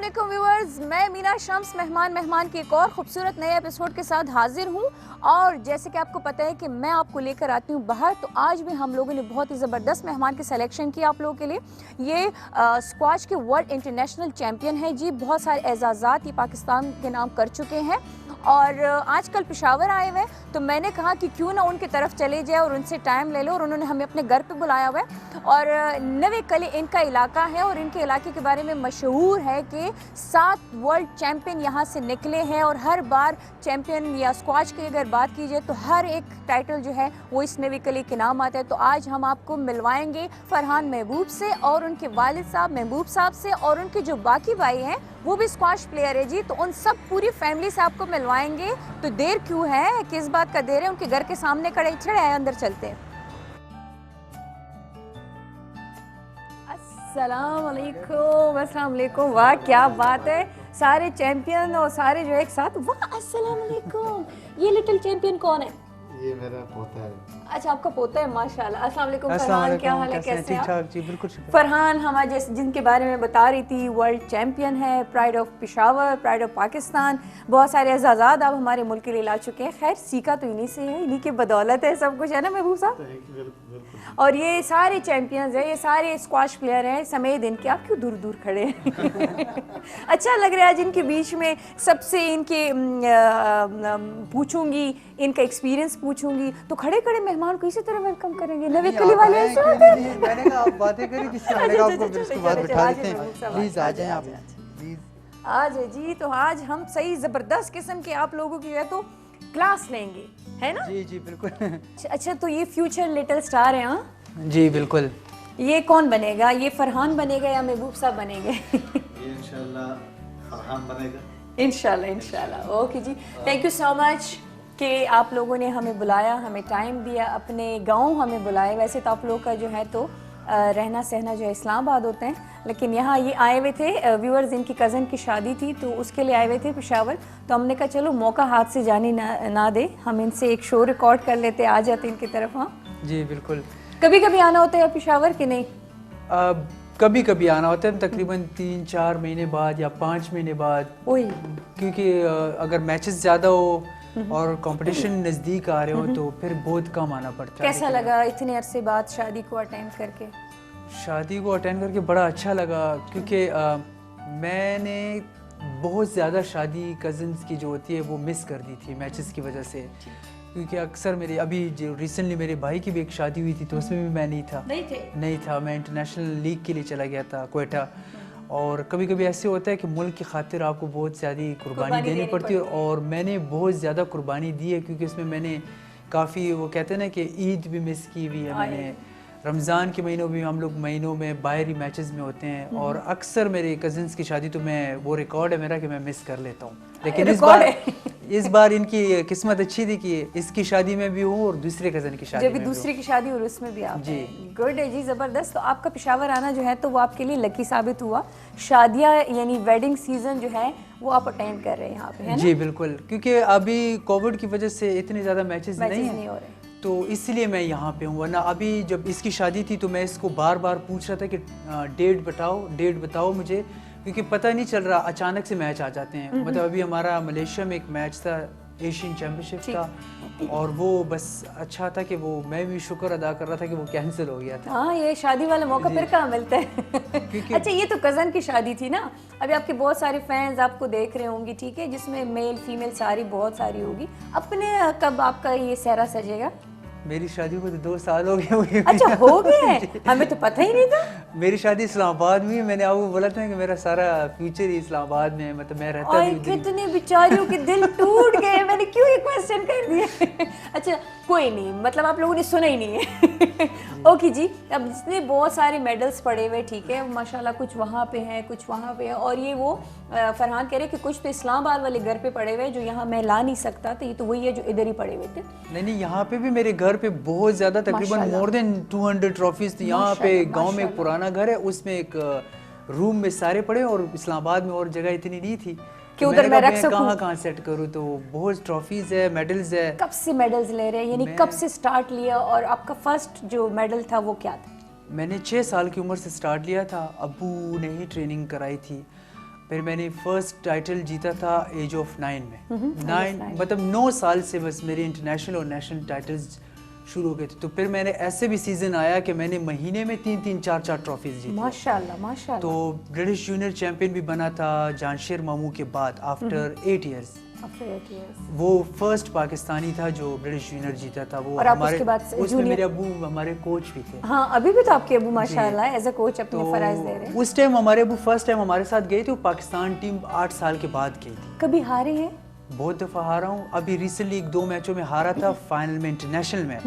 علیکم ویورز، میں مینا شمس مہمان کی ایک اور خوبصورت نئے ایپیسوڈ کے ساتھ حاضر ہوں. اور جیسے کہ آپ کو پتہ ہے کہ میں آپ کو لے کر آتی ہوں باہر، تو آج بھی ہم لوگوں نے بہت ہی زبردست مہمان کی سلیکشن کی آپ لوگوں کے لیے. یہ اسکواش کے ورلڈ انٹرنیشنل چیمپئن ہیں جی. بہت سارے اعزازات یہ پاکستان کے نام کر چکے ہیں اور آج کل پشاور آئے ہوئے ہیں، تو میں نے کہا کہ کیوں نہ ان کی طرف چلے جائے اور ان سے ٹائم لے لو. اور انہوں نے ہمیں اپنے گھر پہ بلایا ہوا ہے اور نوے کلی ان کا علاقہ ہے اور ان کے علاقے کے بارے میں مشہور ہے کہ 7 ورلڈ چیمپئن یہاں سے نکلے ہیں اور ہر بار چیمپئن یا اسکواش کی اگر بات کی جائے تو ہر ایک ٹائٹل جو ہے وہ اس نوے کلی کے نام آتا ہے. تو آج ہم آپ کو ملوائیں گے فرحان محبوب سے اور ان کے والد صاحب محبوب صاحب سے، اور ان کے جو باقی بھائی ہیں وہ بھی اسکواش پلیئر ہے جی. تو ان سب پوری فیملی سے آپ کو ملوائیں گے. تو دیر کیوں ہے، کس بات کا دیر ہے، ان کے گھر کے سامنے کھڑے چڑھے اندر چلتے ہیں. السلام علیکم. السلام علیکم. واہ کیا بات ہے، سارے چیمپئن اور سارے جو ایک ساتھ. واہ السلام علیکم. یہ لٹل چیمپئن کون ہے؟ یہ میرا پوتا ہے. اچھا آپ کا پوتا ہے، ماشاءاللہ. السلام علیکم فرحان، کیا حال ہے، کیسے ہیں آپ؟ جی بالکل شکریہ. فرحان ہمارے جن کے بارے میں بتا رہی تھی، ورلڈ چیمپئن ہے، pride of Peshawar, pride of Pakistan. بہت سارے اعزازات آپ ہمارے ملک کے لیے لا چکے ہیں. خیر سیکھا تو انہی سے ہے، انہی کی بدولت ہے سب کچھ، ہے نا محبوب صاحب؟ اور یہ سارے چیمپئنز ہیں، یہ سارے اسکواش پلیئر ہیں سمیت ان کے. آپ کیوں دور دور کھڑے ہیں؟ اچھا لگ رہا ہے جن کے بیچ میں سب سے ان کے پوچھوں گی، ان کا ایکسپیرینس پوچھوں گی. تو کھڑے کھڑے مہمان کو اسی طرح ویلکم کریں گے. نوے کلی والے ایسے ہوتے ہیں. میں نے کہا آپ باتیں کریں جس سے ہم نے کہا آپ کو پھر اس کے بعد بٹھا دیتے ہیں. پلیز آ جائیں آپ پلیز. آج جی، تو آج ہم صحیح زبردست قسم کے آپ لوگوں کی جو ہے تو کلاس لیں گے، ہے نا؟ جی جی بالکل. اچھا تو یہ فیوچر لٹل سٹار ہیں ہاں؟ جی بالکل. یہ کون بنے گا؟ یہ فرحان بنے گا یا محبوب صاحب بنے گے؟ یہ انشاءاللہ فرحان بنے گا. انشاءاللہ. اوکے جی، تھینک یو سو مچ کہ آپ لوگوں نے ہمیں بلایا، ہمیں ٹائم دیا، اپنے گاؤں ہمیں بلائے. ویسے تو آپ لوگوں کا جو ہے تو رہنا سہنا جو ہے اسلام آباد ہوتے ہیں، لیکن یہاں یہ آئے ہوئے تھے ویورز. ان کی کزن کی شادی تھی تو اس کے لیے آئے ہوئے تھے پشاور. تو ہم نے کہا چلو موقع ہاتھ سے جانے نہ دے، ہم ان سے ایک شو ریکارڈ کر لیتے، آ جاتے ان کی طرف. ہاں جی بالکل. کبھی کبھی آنا ہوتا ہے پشاور کہ نہیں؟ کبھی کبھی آنا ہوتا ہے، تقریباً 3-4 مہینے بعد یا 5 مہینے بعد. کیونکہ اگر میچز زیادہ ہو اور کمپٹیشن نزدیک آ رہے ہو تو پھر بہت کم آنا پڑتا ہے. کیسا لگا اتنے عرصے بعد شادی کو اٹینڈ کر کے؟ شادی کو اٹینڈ کر کے بڑا اچھا لگا، کیونکہ میں نے بہت زیادہ شادی کزنس کی جو ہوتی ہے وہ مس کر دی تھی میچز کی وجہ سے. کیونکہ اکثر میرے ابھی جو ریسنٹلی میرے بھائی کی بھی ایک شادی ہوئی تھی تو اس میں بھی میں نہیں تھا. میں انٹرنیشنل لیگ کے لیے چلا گیا تھا کوئٹہ. اور کبھی کبھی ایسے ہوتا ہے کہ ملک کی خاطر آپ کو بہت زیادہ قربانی دینی پڑتی ہے، اور میں نے بہت زیادہ قربانی دی ہے. کیونکہ اس میں نے کافی، وہ کہتے ہیں نا کہ عید بھی مس کی ہوئی ہے میں نے، رمضان کے مہینوں بھی ہم لوگ مہینوں میں باہری میچز میں ہوتے ہیں. اور اکثر میرے کزنس کی شادی تو میں، وہ ریکارڈ ہے میرا کہ میں مس کر لیتا ہوں. لیکن اس بار ان کی قسمت اچھی تھی کہ اس کی شادی میں بھی ہوں اور دوسرے کزن کی شادی میں بھی ہوں. دوسری کی شادی اور اس میں بھی آپ. جی گڈ ہے جی، زبردست. تو آپ کا پشاور آنا جو ہے تو وہ آپ کے لیے لکی ثابت ہوا. شادیاں یعنی ویڈنگ سیزن جو ہے وہ آپ اٹینڈ کر رہے ہیں یہاں پہ، ہے نا؟ جی بالکل. کیونکہ ابھی کووڈ کی وجہ سے اتنے زیادہ میچز نہیں ہو رہے تو اس لیے میں یہاں پہ ہوں. ورنہ ابھی جب اس کی شادی تھی تو میں اس کو بار بار پوچھ رہا تھا کہ ڈیٹ بتاؤ مجھے، کیونکہ پتہ نہیں چل رہا، اچانک سے میچ آ جاتے ہیں. مطلب ابھی ہمارا ملیشیا میں ایک میچ تھا ایشین چیمپئن شپ کا، اور وہ بس اچھا تھا کہ وہ، میں بھی شکر ادا کر رہا تھا کہ وہ کینسل ہو گیا تھا. ہاں یہ شادی والا موقع پھر کہاں ملتا ہے. اچھا یہ تو کزن کی شادی تھی نا، ابھی آپ کے بہت سارے فینز آپ کو دیکھ رہے ہوں گی، ٹھیک ہے، جس میں میل فیمیل ساری بہت ساری ہوگی. اپنے کب آپ کا یہ سہرا سجے گا؟ میری شادی کو تو 2 سال ہو گئے. اچھا ہو گئے ہیں، ہمیں تو پتہ ہی نہیں تھا. میری شادی اسلام آباد میں، میں نے آپ کو بولا تھا کہ میرا سارا فیوچر ہی اسلام آباد میں ہے، مطلب میں رہتا بھی. کتنے بیچاریوں کے دل ٹوٹ گئے، میں نے کیوں یہ کویسچن کر دیا. اچھا کوئی نہیں، مطلب آپ لوگوں نے سنا ہی نہیں ہے. اوکے جی، اب جتنے بہت سارے میڈلز پڑے ہوئے، ٹھیک ہے، ماشاءاللہ کچھ وہاں پہ ہیں کچھ وہاں پہ ہیں. اور یہ وہ فرحان کہہ رہے کہ کچھ تو اسلام آباد والے گھر پہ پڑے ہوئے جو یہاں میں لا نہیں سکتا. تو یہ تو وہی ہے جو ادھر ہی پڑے ہوئے تھے. نہیں یہاں پہ بھی میرے گھر پہ بہت زیادہ، تقریباً مور دین 200 ٹرافیز تھی. یہاں پہ گاؤں میں ایک پرانا گھر ہے، اس میں ایک روم میں سارے پڑے، اور اسلام آباد میں اور جگہ اتنی نہیں تھی کہ ادھر میں رکھ سکوں، کہاں سیٹ کروں. تو بہت ٹرافیز ہے، میڈلز ہے. کب سے میڈلز لے رہے ہیں، یعنی کب سے سٹارٹ لیا، اور آپ کا فرسٹ جو میڈل تھا وہ کیا تھا؟ میں نے 6 سال کی عمر سے سٹارٹ لیا تھا. ابو نے ہی ٹریننگ کرائی تھی. پھر میں نے فرسٹ ٹائٹل جیتا تھا ایج آف 9 میں. 9 مطلب 9 سال سے بس میرے انٹرنیشنل اور نیشنل ٹائٹلز شروع ہو گئے تھے. تو پھر میں نے ایسے بھی سیزن آیا کہ میں نے مہینے میں 3 4 ٹرافیز جیتی. ماشاءاللہ ماشاءاللہ. تو برٹش جونیئر چیمپئن بھی بنا تھا جانشیر ماموں کے بعد آفٹر 8 ایئرز. وہ فرسٹ پاکستانی تھا جو برٹش جونیئر جیتا تھا. وہ ہمارے اس میں میرے ابو ہمارے کوچ بھی تھے. ہاں ابھی بھی تو آپ کے ابو ماشاءاللہ ایز اے کوچ اپنے فرائض دے رہے ہیں. اس ٹائم ہمارے ابو فرسٹ ٹائم ہمارے ساتھ گئے تھے. وہ پاکستان ٹیم 8 سال کے بعد گئی تھی. کبھی ہارے ہیں؟ بہت دفعہ ہارا ہوں. ابھی ریسنٹلی 2 میچوں میں ہارا تھا فائنل میں انٹرنیشنل میں.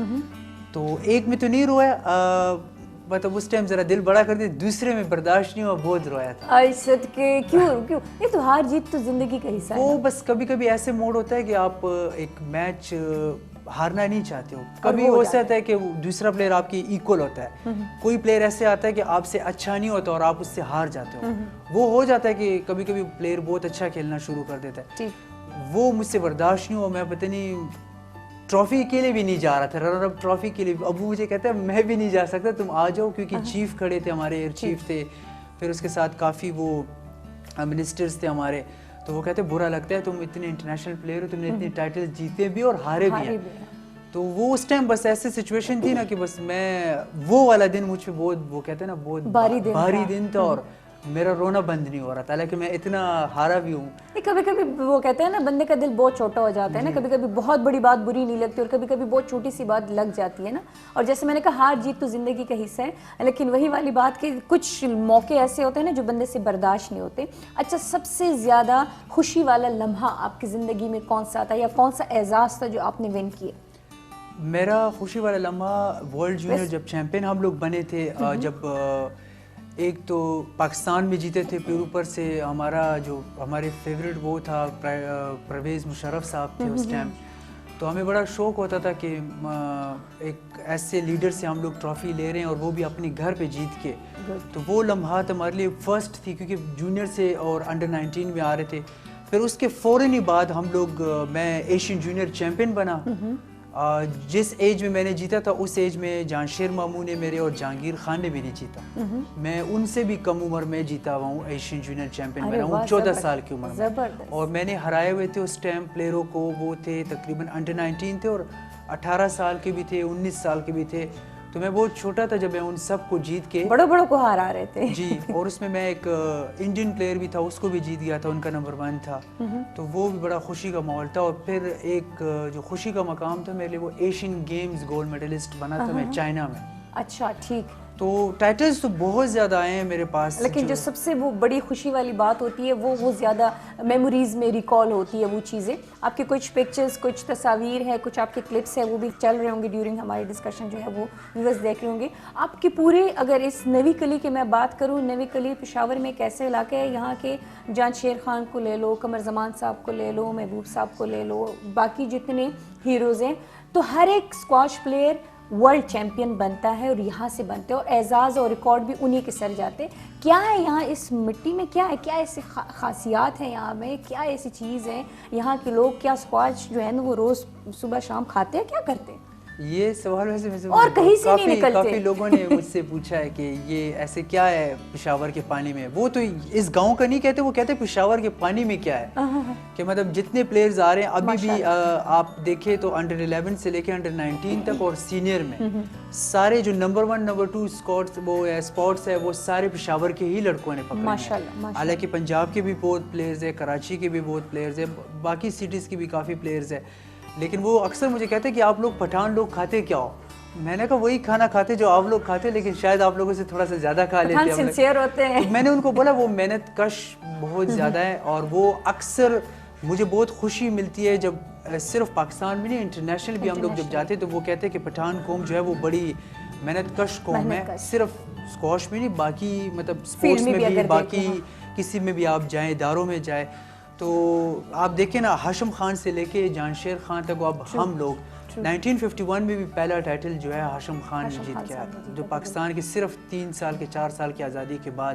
تو ایک میں تو نہیں رویا, مطلب اس ٹائم ذرا دل بڑا کر دیا. دوسرے میں برداشت نہیں ہوا, بہت رویا تھا. عائشت کے کیوں یہ تو ہار جیت تو زندگی کا حصہ ہے. وہ بس کبھی کبھی ایسے موڈ ہوتا ہے کہ آپ ایک میچ ہارنا نہیں چاہتے ہو. کبھی ہو سکتا ہے کہ دوسرا پلیئر آپ کی ایکول ہوتا ہے. کوئی پلیئر ایسے آتا ہے کہ آپ سے اچھا نہیں ہوتا اور آپ اس سے ہار جاتے ہو. وہ ہو جاتا ہے کہ کبھی کبھی پلیئر بہت اچھا کھیلنا شروع کر دیتا ہے. وہ مجھ سے برداشت نہیں ہوا. میں پتہ نہیں ٹرافی کے لیے بھی نہیں جا رہا تھا, رنر اپ ٹرافی کے لیے. ابو مجھے کہتا ہے میں بھی نہیں جا سکتا, تم آ جاؤ, کیونکہ چیف کھڑے تھے ہمارے, ایئر چیف تھے, پھر اس کے ساتھ کافی وہ منسٹرز تھے ہمارے. تو وہ کہتے برا لگتا ہے تم اتنے انٹرنیشنل پلیئر ہو, تم نے اتنے ٹائٹل جیتے بھی اور ہارے بھی ہیں. تو وہ اس ٹائم بس ایسے سچویشن تھی نا کہ بس میں وہ والا دن مجھ پہ بہت وہ کہتے ہیں نا بہت بھاری دن تھا اور میرا رونا بند نہیں ہو رہا تھا. حالانکہ میں اتنا ہارا بھی ہوں. کبھی کبھی وہ کہتے ہیں نا بندے کا دل بہت چھوٹا ہو جاتا ہے نا, کبھی کبھی بہت بڑی بات بری نہیں لگتی اور کبھی کبھی بہت چھوٹی سی بات لگ جاتی ہے نا. اور جیسے میں نے کہا ہار جیت تو زندگی کا حصہ ہے, لیکن وہی والی بات کہ کچھ موقع ایسے ہوتے ہیں نا جو بندے سے برداشت نہیں ہوتے. اچھا, سب سے زیادہ خوشی والا لمحہ آپ کی زندگی میں کون سا تھا یا کون سا اعزاز تھا جو آپ نے ون کیا؟ میرا خوشی والا لمحہ ورلڈ جونیئر جب چیمپئن ہم لوگ بنے تھے, جب ایک تو پاکستان میں جیتے تھے, پھر اوپر سے ہمارا جو ہمارے فیوریٹ وہ تھا پرویز مشرف صاحب تھے اس ٹائم. تو ہمیں بڑا شوق ہوتا تھا کہ ایک ایسے لیڈر سے ہم لوگ ٹرافی لے رہے ہیں اور وہ بھی اپنے گھر پہ جیت کے. تو وہ لمحات ہمارے لیے فرسٹ تھی, کیونکہ جونیئر سے اور انڈر 19 میں آ رہے تھے. پھر اس کے فوراً ہی بعد ہم لوگ میں ایشین جونیئر چیمپئن بنا. جس ایج میں نے جیتا تھا اس ایج میں جانشیر ماموں نے میرے اور جہانگیر خان نے بھی نہیں جیتا. میں ان سے بھی کم عمر میں جیتا ہوا ہوں, ایشین جونیئر چیمپئن بنا ہوں 14 سال کی عمر میں. اور میں نے ہرائے ہوئے تھے اس ٹائم پلیئروں کو, وہ تھے تقریباً انڈر 19 تھے اور 18 سال کے بھی تھے, 19 سال کے بھی تھے. تو میں بہت چھوٹا تھا جب میں ان سب کو جیت کے بڑوں کو ہرا رہے تھے. جی, اور اس میں ایک انڈین پلیئر بھی تھا, اس کو بھی جیت گیا تھا, ان کا نمبر 1 تھا. تو وہ بھی بڑا خوشی کا ماحول تھا. اور پھر ایک جو خوشی کا مقام تھا میرے لیے, وہ ایشین گیمز گولڈ میڈلسٹ بنا تھا میں چائنا میں. اچھا ٹھیک. تو ٹائٹلز تو بہت زیادہ آئے ہیں میرے پاس, لیکن جو سب سے وہ بڑی خوشی والی بات ہوتی ہے وہ زیادہ میموریز میں ریکال ہوتی ہے وہ چیزیں. آپ کے کچھ پکچرز, کچھ تصاویر ہے, کچھ آپ کے کلپس ہیں, وہ بھی چل رہے ہوں گے ڈیورنگ ہماری ڈسکشن جو ہے وہ ویورز دیکھ رہے ہوں گے. آپ کے پورے اگر اس نوی کلی کی میں بات کروں, نوی کلی پشاور میں ایک ایسے علاقے ہے, یہاں کے جانشیر خان کو لے لو, قمر زمان صاحب کو لے لو, محبوب صاحب کو لے لو, باقی جتنے ہیروز ہیں, تو ہر ایک اسکواش پلیئر ورلڈ چیمپئن بنتا ہے اور یہاں سے بنتے ہیں, اور اعزاز اور ریکارڈ بھی انہی کے سر جاتے ہیں. کیا ہے یہاں اس مٹی میں, کیا ہے, کیا ایسی خاصیات ہیں یہاں میں, کیا ایسی چیز ہے یہاں کے لوگ, کیا اسکواش جو ہے نا وہ روز صبح شام کھاتے ہیں, کیا کرتے ہیں؟ یہ سوال ویسے اور کہیں سے نہیں نکلتے. کافی لوگوں نے مجھ سے پوچھا ہے کہ یہ ایسے کیا ہے پشاور کے پانی میں. وہ تو اس گاؤں کا نہیں کہتے, وہ کہتے پشاور کے پانی میں کیا ہے. کہ مطلب جتنے پلیئرز آ رہے ہیں ابھی بھی آپ دیکھیں تو انڈر 11 سے لے کے انڈر 19 تک اور سینئر میں سارے جو نمبر 1 نمبر 2 اسپورٹس ہے وہ سارے پشاور کے ہی لڑکوں نے پکڑے ہیں. حالانکہ پنجاب کے بھی بہت پلیئرز ہیں, کراچی کے بھی بہت پلیئرز ہیں, باقی سٹیز کے بھی کافی پلیئرز ہیں. لیکن وہ اکثر مجھے کہتے ہیں کہ آپ لوگ پٹھان لوگ کھاتے کیا ہو. میں نے کہا وہی کھانا کھاتے جو آپ لوگ کھاتے, لیکن شاید آپ لوگوں سے تھوڑا سا زیادہ کھا لیتے ہیں. سنسیئر ہوتے ہیں. میں نے ان کو بولا وہ محنت کش بہت زیادہ ہے, اور وہ اکثر مجھے بہت خوشی ملتی ہے جب صرف پاکستان میں نہیں انٹرنیشنل بھی ہم لوگ جب جاتے تو وہ کہتے ہیں کہ پٹھان قوم جو ہے وہ بڑی محنت کش قوم ہے. صرف اسکواش میں نہیں, باقی مطلب اسپورٹس میں بھی, باقی کسی میں بھی آپ جائیں, اداروں میں جائیں تو آپ دیکھیں نا, ہاشم خان سے لے کے جانشیر خان تک, اب ہم لوگ 1951 میں بھی پہلا ٹائٹل جو ہے ہاشم خان نے جیت کے آیا, جو پاکستان کی صرف 3 سال کے 4 سال کی آزادی کے بعد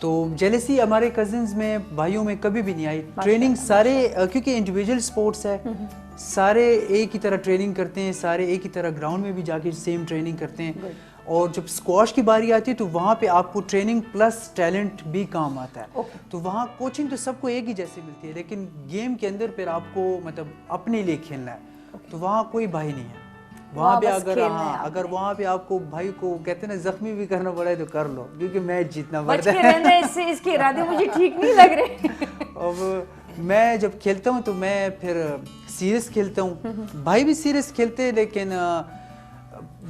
تو جیلسی ہمارے کزنز میں بھائیوں میں کبھی بھی نہیں آئی. ٹریننگ سارے کیونکہ انڈیویجول اسپورٹس ہے, سارے ایک ہی طرح ٹریننگ کرتے ہیں, سارے ایک ہی طرح گراؤنڈ میں بھی جا کے سیم ٹریننگ کرتے ہیں. اور جب اسکواش کی باری آتی ہے تو وہاں پہ آپ کو ٹریننگ پلس ٹیلنٹ بھی کام آتا ہے. تو وہاں کوچنگ تو سب کو ایک ہی جیسی ملتی ہے, لیکن گیم کے اندر پھر آپ کو مطلب اپنے لیے کھیلنا ہے. تو وہاں کوئی بھائی نہیں ہے. وہاں پہ اگر وہاں پہ آپ کو بھائی کو کہتے ہیں نا زخمی بھی کرنا پڑا ہے تو کر لو, کیونکہ میچ جیتنا پڑتا ہے. اس کے ارادے مجھے ٹھیک نہیں لگ رہے. اب میں جب کھیلتا ہوں تو میں پھر سیریس کھیلتا ہوں, بھائی بھی سیریس کھیلتے ہیں, لیکن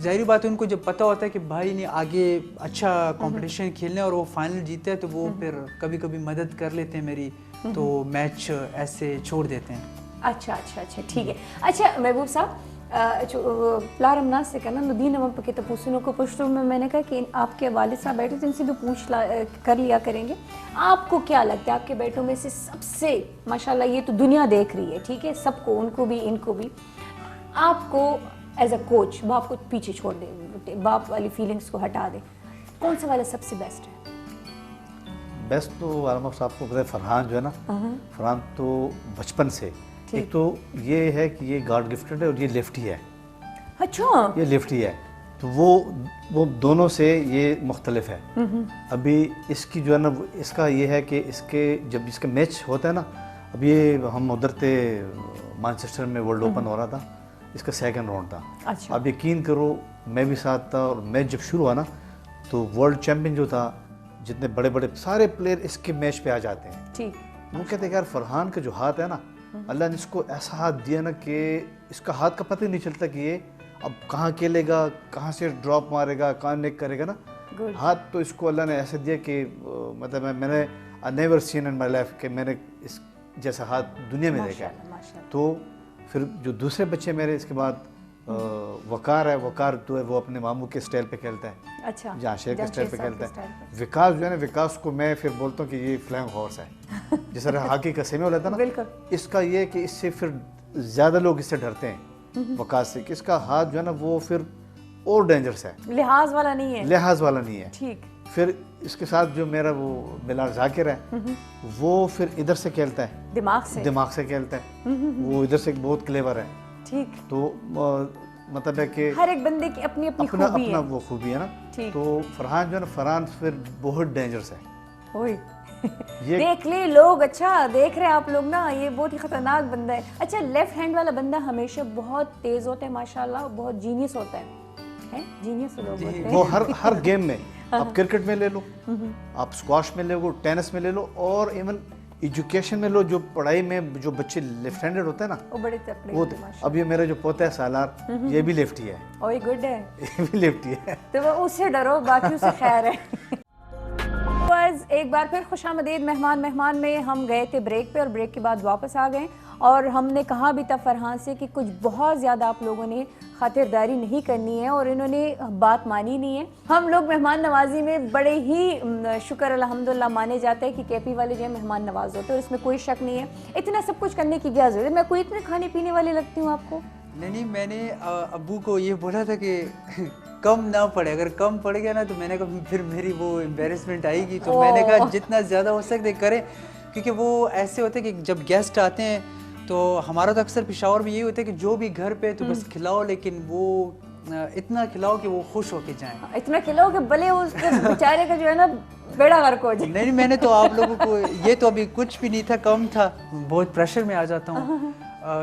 ظاہری بات ہے ان کو جب پتہ ہوتا ہے کہ بھائی نے آگے اچھا کمپٹیشن کھیلنا ہے اور وہ فائنل جیتا ہے تو وہ پھر کبھی کبھی مدد کر لیتے ہیں میری, تو میچ ایسے چھوڑ دیتے ہیں. اچھا ٹھیک ہے. اچھا محبوب صاحب, پلا رمناس سے کہنا ندین نمم پہ تو پوچھنوں کو پشتوں میں نے کہا کہ آپ کے والد صاحب بیٹھے تھے, ان سے بھی کر لیا کریں گے. آپ کو کیا لگتا ہے آپ کے بیٹوں میں سے سب سے ماشاءاللہ, یہ تو دنیا دیکھ رہی ہے, ٹھیک ہے, سب کو, ان کو بھی ان کو بھی, آپ کو ایز اے کوچ باپ کو پیچھے چھوڑ دے, باپ والی فیلنگس کو ہٹا دے, کون سا والا سب سے بیسٹ ہے؟ بیسٹ تو عالم صاحب کو پتہ ہے فرحان جو ہے نا, فرحان تو بچپن سے ایک تو یہ ہے کہ یہ گاڈ گفٹڈ ہے اور یہ لیفٹی ہے. اچھا, یہ لیفٹی ہے, تو وہ دونوں سے یہ مختلف ہے. ابھی اس کی جو ہے نا, اس کا یہ ہے کہ اس کے جب اس کا میچ ہوتا ہے نا, اب یہ ہم ادھر تھے مانچسٹر میں ورلڈ اوپن ہو رہا تھا, اس کا سیکنڈ راؤنڈ تھا. اب یقین کرو میں بھی ساتھ تھا, اور میچ جب شروع ہوا نا تو ورلڈ چیمپئن جو تھا, جتنے بڑے بڑے سارے پلیئر اس کے میچ پہ آ جاتے ہیں. وہ کہتے ہیں کہ یار فرحان کا جو ہاتھ ہے نا, اللہ نے اس کو ایسا ہاتھ دیا نا کہ اس کا ہاتھ کا پتہ ہی نہیں چلتا کہ یہ اب کہاں کھیلے گا, کہاں سے ڈراپ مارے گا, کہاں نیک کرے گا نا. ہاتھ تو اس کو اللہ نے ایسے دیا کہ مطلب میں نے never seen in my life کہ میں نے اس جیسا ہاتھ دنیا میں دیکھا. تو پھر جو دوسرے بچے میرے اس کے بعد وقار ہے, وقار تو ہے وہ اپنے ماموں کے اسٹائل پہ کھیلتا ہے, اچھا جہاں شیر کے اسٹائل پہ کھیلتا ہے. وکاس جو ہے نا, وکاس کو میں پھر بولتا ہوں کہ یہ فلائنگ ہارس ہے, جس طرح ہاکی کا سیمی ہوتا ہے نا, اس کا یہ کہ اس سے پھر زیادہ لوگ اس سے ڈرتے ہیں وکاس سے, کہ اس کا ہاتھ جو ہے نا وہ پھر اور ڈینجرس ہے, لحاظ والا نہیں ہے. ٹھیک. پھر اس کے ساتھ جو میرا وہ بلال ذاکر ہے, وہ پھر ادھر سے کھیلتا ہے, دماغ سے کھیلتا ہے, وہ ادھر سے بہت کلیور ہے. ٹھیک. تو مطلب ہے کہ ہر ایک بندے کی اپنی اپنا وہ خوبی ہے نا. تو فرحان جو ہے نا, فرحان پھر بہت ڈینجرس ہے. دیکھ لے لوگ, اچھا دیکھ رہے ہیں آپ لوگ نا, یہ بہت ہی خطرناک بندہ ہے. اچھا, لیفٹ ہینڈ والا بندہ ہمیشہ بہت تیز ہوتا ہے ماشاءاللہ, بہت جینیس ہوتا ہے, جینیس لوگ ہوتے ہیں. وہ ہر گیم میں, آپ کرکٹ میں لے لو, آپ اسکواش میں لے لو, ٹینس میں لے لو, اور ایون ایجوکیشن میں لو, جو پڑھائی میں جو بچے لیفٹ ہینڈڈ ہوتے ہیں نا, وہ بڑے تکڑے ہوتے ہیں. اب یہ میرا جو پوتا ہے سالار, یہ بھی لیفٹی ہے. اوہ گڈ ہے, یہ بھی لیفٹی ہے. تو وہ اس سے ڈرو, باقی اس سے خیر ہے. ایک بار پھر خوش آمدید مہمان میں. ہم گئے تھے بریک پہ, اور بریک کے بعد واپس آ گئے, اور ہم نے کہا بھی تھا فرحان سے کہ کچھ بہت زیادہ آپ لوگوں نے خاطرداری نہیں کرنی ہے, اور انہوں نے بات مانی نہیں ہے. ہم لوگ مہمان نوازی میں بڑے ہی شکر الحمدللہ مانے جاتے ہیں کہ کے پی والے جو ہیں مہمان نواز ہوتے ہیں, اور اس میں کوئی شک نہیں ہے. اتنا سب کچھ کرنے کی کیا ضرورت ہے؟ میں کوئی اتنے کھانے پینے والی لگتی ہوں آپ کو؟ نہیں, میں نے ابو کو یہ بولا تھا کہ کم نہ پڑے, اگر کم پڑ گیا نا تو میں نے کہا پھر میری وہ امبیرسمنٹ آئے گی. تو میں نے کہا جتنا زیادہ ہو سکتے کریں, کیونکہ وہ ایسے ہوتے ہیں کہ جب گیسٹ آتے ہیں تو ہمارا تو اکثر پشاور میں یہی ہوتا ہے کہ جو بھی گھر پہ تو بس کھلاؤ, لیکن وہ اتنا کھلاؤ کہ وہ خوش ہو کے جائیں. اتنا کھلاؤ کہ بھلے اس بیچارے کا جو ہے نا بیڑا غرق ہو جائے. نہیں, میں نے تو آپ لوگوں کو, یہ تو ابھی کچھ بھی نہیں تھا, کم تھا, بہت پریشر میں آ جاتا ہوں,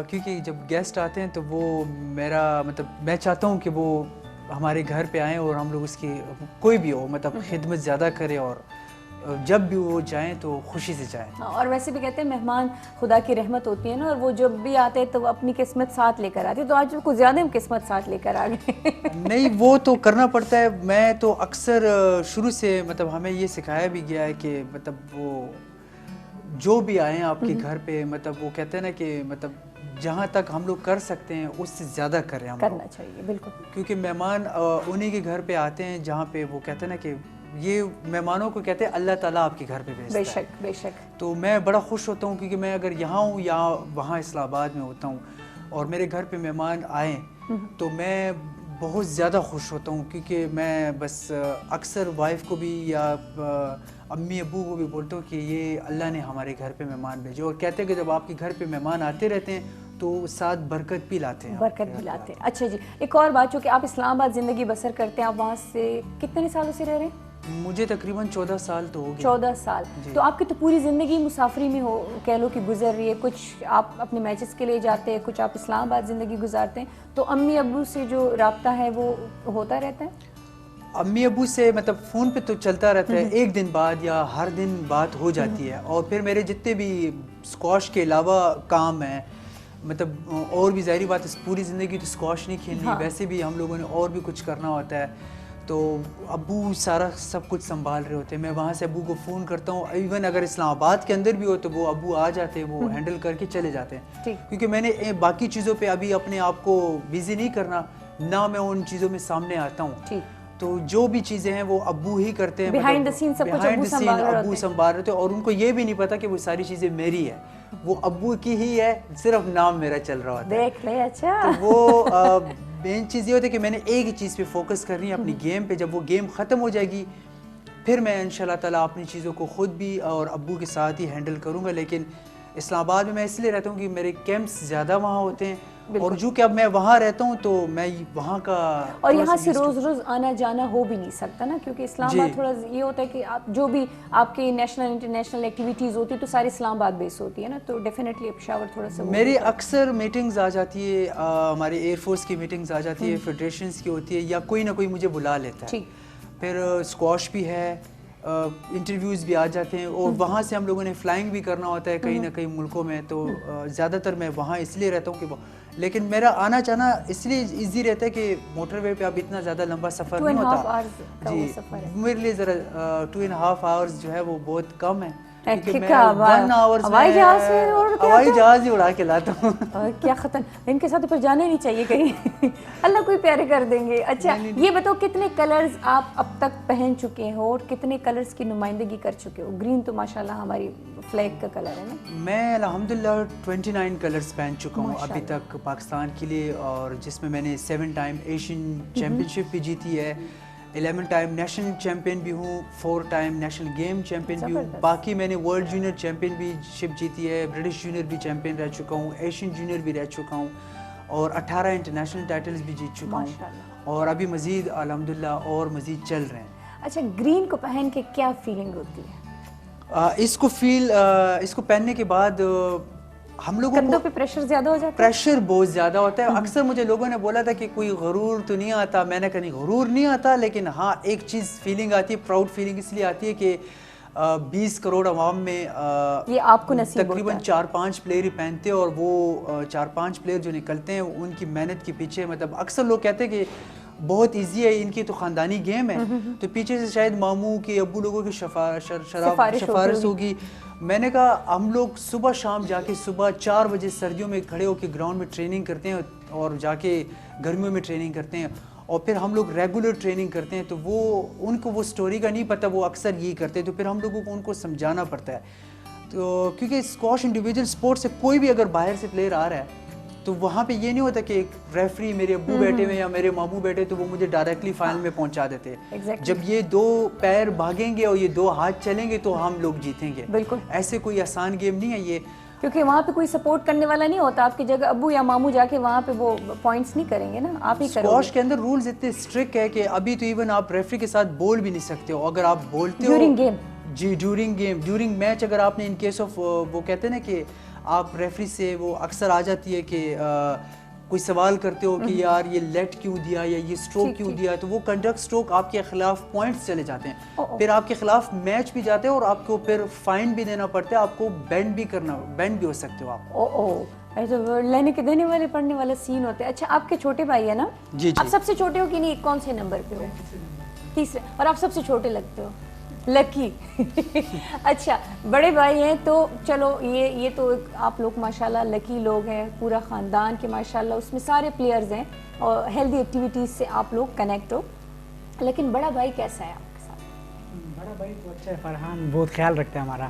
کیونکہ جب گیسٹ آتے ہیں تو وہ میرا مطلب میں چاہتا ہوں کہ وہ ہمارے گھر پہ آئیں اور ہم لوگ اس کی کوئی بھی ہو مطلب خدمت زیادہ کرے, اور جب بھی وہ جائیں تو خوشی سے جائیں. اور ویسے بھی کہتے ہیں مہمان خدا کی رحمت ہوتی ہے نا, اور وہ جب بھی آتے ہیں تو وہ اپنی قسمت ساتھ لے کر آتے ہیں. تو آج کچھ زیادہ قسمت ساتھ لے کر آ گئے. نہیں, وہ تو کرنا پڑتا ہے. میں تو اکثر شروع سے مطلب ہمیں یہ سکھایا بھی گیا ہے کہ مطلب وہ جو بھی آئیں آپ کے گھر پہ, مطلب وہ کہتے ہیں نا کہ مطلب جہاں تک ہم لوگ کر سکتے ہیں اس سے زیادہ کریں, ہم کرنا چاہیے. بالکل, کیونکہ مہمان انہی کے گھر پہ آتے ہیں جہاں پہ وہ کہتے ہیں نا کہ یہ مہمانوں کو کہتے ہیں اللہ تعالیٰ آپ کے گھر پہ بھیجتا ہے. بے شک, بے شک. تو میں بڑا خوش ہوتا ہوں, کیونکہ میں اگر یہاں ہوں یا وہاں اسلام آباد میں ہوتا ہوں اور میرے گھر پہ مہمان آئیں تو میں بہت زیادہ خوش ہوتا ہوں کیونکہ میں بس اکثر وائف کو بھی یا امی ابو کو بھی بولتا ہوں کہ یہ اللہ نے ہمارے گھر پہ مہمان بھیجے، اور کہتے ہیں کہ جب آپ کے گھر پہ مہمان آتے رہتے ہیں تو ساتھ برکت بھی لاتے ہیں. برکت بھی لاتے ہیں. اچھا جی، ایک اور بات، جو کہ آپ اسلام آباد زندگی بسر کرتے ہیں، آپ وہاں سے کتنے سالوں سے رہ رہے ہیں؟ مجھے تقریباً 14 سال تو ہو گئے. 14 سال. تو آپ کی تو پوری زندگی مسافری میں ہو، کہہ لو کہ گزر رہی ہے. کچھ آپ اپنے میچز کے لیے جاتے ہیں، کچھ آپ اسلام آباد زندگی گزارتے ہیں. تو امی ابو سے جو رابطہ ہے وہ ہوتا رہتا ہے؟ امی ابو سے مطلب فون پہ تو چلتا رہتا ہے، ایک دن بعد یا ہر دن بات ہو جاتی ہے. اور پھر میرے جتنے بھی اسکواش کے علاوہ کام ہیں، مطلب اور بھی ظاہری بات ہے پوری زندگی تو اسکواش نہیں کھیلنی، ویسے بھی ہم لوگوں نے اور بھی کچھ کرنا ہوتا ہے. تو ابو سارا سب کچھ سنبھال رہے ہوتے ہیں. میں وہاں سے ابو کو فون کرتا ہوں، ایون اگر اسلام آباد کے اندر بھی ہو تو وہ ابو آ جاتے ہیں، وہ ہینڈل کر کے چلے جاتے ہیں. کیونکہ میں نے باقی چیزوں پہ ابھی اپنے آپ کو بزی نہیں کرنا، نہ میں ان چیزوں میں سامنے آتا ہوں. تو جو بھی چیزیں ہیں وہ ابو ہی کرتے ہیں، بیہائنڈ دا سین سب کچھ ابو سنبھال رہے تھے. اور ان کو یہ بھی نہیں پتا کہ وہ ساری چیزیں میری ہے، وہ ابو کی ہی ہے، صرف نام میرا چل رہا ہوتا ہے. دیکھ لے. اچھا. تو وہ مین چیز یہ ہوتی ہے کہ میں نے ایک ہی چیز پہ فوکس کرنی ہے، اپنی گیم پہ. جب وہ گیم ختم ہو جائے گی پھر میں انشاءاللہ تعالیٰ اپنی چیزوں کو خود بھی اور ابو کے ساتھ ہی ہینڈل کروں گا. لیکن اسلام آباد میں اس لیے رہتا ہوں کہ میرے کیمپس زیادہ وہاں ہوتے ہیں، اور جو کہ اب میں وہاں رہتا ہوں تو میں وہاں کا، اور یہاں سے روز روز آنا جانا ہو بھی نہیں سکتا نا، کیونکہ اسلام آباد تھوڑا یہ ہوتا ہے کہ آپ جو بھی آپ کی نیشنل انٹرنیشنل ایکٹیویٹیز ہوتی ہے تو ساری اسلام آباد بیس ہوتی ہے نا، تو ڈیفینیٹلی پشاور تھوڑا سا میری اکثر میٹنگز آ جاتی ہے، ہمارے ایئر فورس کی میٹنگز آ جاتی ہے، فیڈریشنز کی ہوتی ہے، یا کوئی نہ کوئی مجھے بلا لیتا ہے. پھر اسکواش بھی ہے، انٹرویوز بھی آ جاتے ہیں، اور وہاں سے ہم لوگوں نے فلائنگ بھی کرنا ہوتا ہے کہیں نہ کہیں ملکوں میں. تو زیادہ تر میں وہاں اس لیے رہتا ہوں کہ لیکن میرا آنا جانا اس لیے ایزی رہتا ہے کہ موٹر وے پہ اب اتنا زیادہ لمبا سفر نہیں ہوتا. جی میرے لیے ذرا 2.5 hours جو ہے وہ بہت کم ہے، کیونکہ میں 1 hour ہوائی جہاز ہی اڑا کے لاتا ہوں. کیا خطر، ان کے ساتھ اوپر جانا ہی نہیں چاہیے کہیں، اللہ کوئی پیارے کر دیں گے. اچھا یہ بتاؤ کتنے کلرز آپ اب تک پہن چکے ہو اور کتنے کلرز کی نمائندگی کر چکے ہو؟ گرین تو ماشاءاللہ ہماری فلیگ کا کلر ہے نا. میں الحمدللہ 29 کلرز پہن چکا ہوں ابھی تک پاکستان کے لیے، اور جس میں نے 7 ٹائم ایشین چیمپئن شپ بھی جیتی ہے، 11 ٹائم نیشنل چیمپئن بھی ہوں، 4 ٹائم نیشنل گیم چیمپئن بھی ہوں. باقی میں نے ورلڈ جونیئر چیمپئن بھی شپ جیتی ہے، برٹش جونیئر بھی چیمپئن رہ چکا ہوں، ایشین جونیئر بھی رہ چکا ہوں، اور 18 انٹرنیشنل ٹائٹلز بھی جیت چکا ہوں، اور ابھی مزید الحمدللہ اور مزید چل رہے ہیں. اچھا گرین کو پہن کے کیا فیلنگ ہوتی ہے؟ اس کو پہننے کے بعد ہم لوگوں کندھوں پہ پریشر زیادہ ہو جاتا ہے؟ پریشر بہت زیادہ ہوتا ہے. اکثر مجھے لوگوں نے بولا تھا کہ کوئی غرور تو نہیں آتا، میں نے کہا نہیں غرور نہیں آتا، لیکن ہاں ایک چیز فیلنگ آتی ہے، پراؤڈ فیلنگ اس لیے آتی ہے کہ 20 کروڑ عوام میں یہ آپ کو نصیب ہوتا ہے. تقریباً 4-5 پلیئر ہی پہنتے ہیں، اور وہ 4-5 پلیئر جو نکلتے ہیں ان کی محنت کے پیچھے، مطلب اکثر لوگ کہتے ہیں کہ بہت ایزی ہے، ان کی تو خاندانی گیم ہے، تو پیچھے سے شاید ماموں کے ابو لوگوں کی سفارش ہوگی. میں نے کہا ہم لوگ صبح شام جا کے صبح 4 بجے سردیوں میں کھڑے ہو کے گراؤنڈ میں ٹریننگ کرتے ہیں، اور جا کے گرمیوں میں ٹریننگ کرتے ہیں، اور پھر ہم لوگ ریگولر ٹریننگ کرتے ہیں. تو وہ ان کو وہ سٹوری کا نہیں پتہ، وہ اکثر یہی کرتے ہیں، تو پھر ہم لوگوں کو ان کو سمجھانا پڑتا ہے. تو کیونکہ اسکواش انڈیویجول اسپورٹ سے کوئی بھی اگر باہر سے پلیئر آ رہا ہے تو وہاں پہ یہ نہیں ہوتا کہ ایک ریفری میرے ابو بیٹھے ہوئے یا میرے ماموں بیٹھے تو وہ مجھے ڈائریکٹلی فائنل میں پہنچا دیتے. جب یہ 2 پیر بھاگیں گے اور یہ 2 ہاتھ چلیں گے تو ہم لوگ جیتیں گے. بالکل ایسے کوئی آسان گیم نہیں ہے یہ، کیونکہ وہاں پہ کوئی سپورٹ کرنے والا نہیں ہوتا. آپ کی جگہ ابو یا ماموں جا کے وہاں پہ وہ پوائنٹس نہیں کریں گے نا، آپ ہی کرو گے. اسکواش کے اندر رولز اتنے اسٹرکٹ ہے کہ ابھی تو ایون آپ ریفری کے ساتھ بول بھی نہیں سکتے ہو. اگر آپ بولتے ہو ڈیورنگ گیم، جی ڈیورنگ میچ، اگر آپ نے ان کیس آف وہ کہتے ہیں نا کہ آپ ریفری سے وہ اکثر آ جاتی ہے کہ کوئی سوال کرتے ہو کہ یار یہ لیٹ کیوں دیا یا یہ سٹروک کیوں دیا، تو وہ کنڈکٹ سٹروک آپ کے خلاف پوائنٹس چلے جاتے ہیں، پھر آپ کے خلاف میچ بھی جاتے ہیں، اور آپ کو پھر فائن بھی دینا پڑتا ہے، آپ کو بینڈ بھی ہو سکتے ہو آپ. ایسے لینے کے دینے والے پڑھنے والا سین ہوتے ہیں. اچھا آپ کے چھوٹے بھائی ہیں نا؟ جی آپ سب سے چھوٹے ہو کہ نہیں؟ کون سے نمبر پہ ہو؟ تیسرے. اور آپ سب سے چھوٹے لگتے ہو، لکی. اچھا بڑے بھائی ہیں تو چلو یہ تو آپ لوگ ماشاءاللہ لکی لوگ ہیں، پورا خاندان کے ماشاءاللہ اس میں سارے پلیئرز ہیں، اور ہیلدی ایکٹیویٹیز سے آپ لوگ کنیکٹ ہو. لیکن بڑا بھائی کیسا ہے آپ کے ساتھ؟ بڑا بھائی تو اچھا ہے، فرحان بہت خیال رکھتا ہے ہمارا.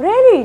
Really?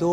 2,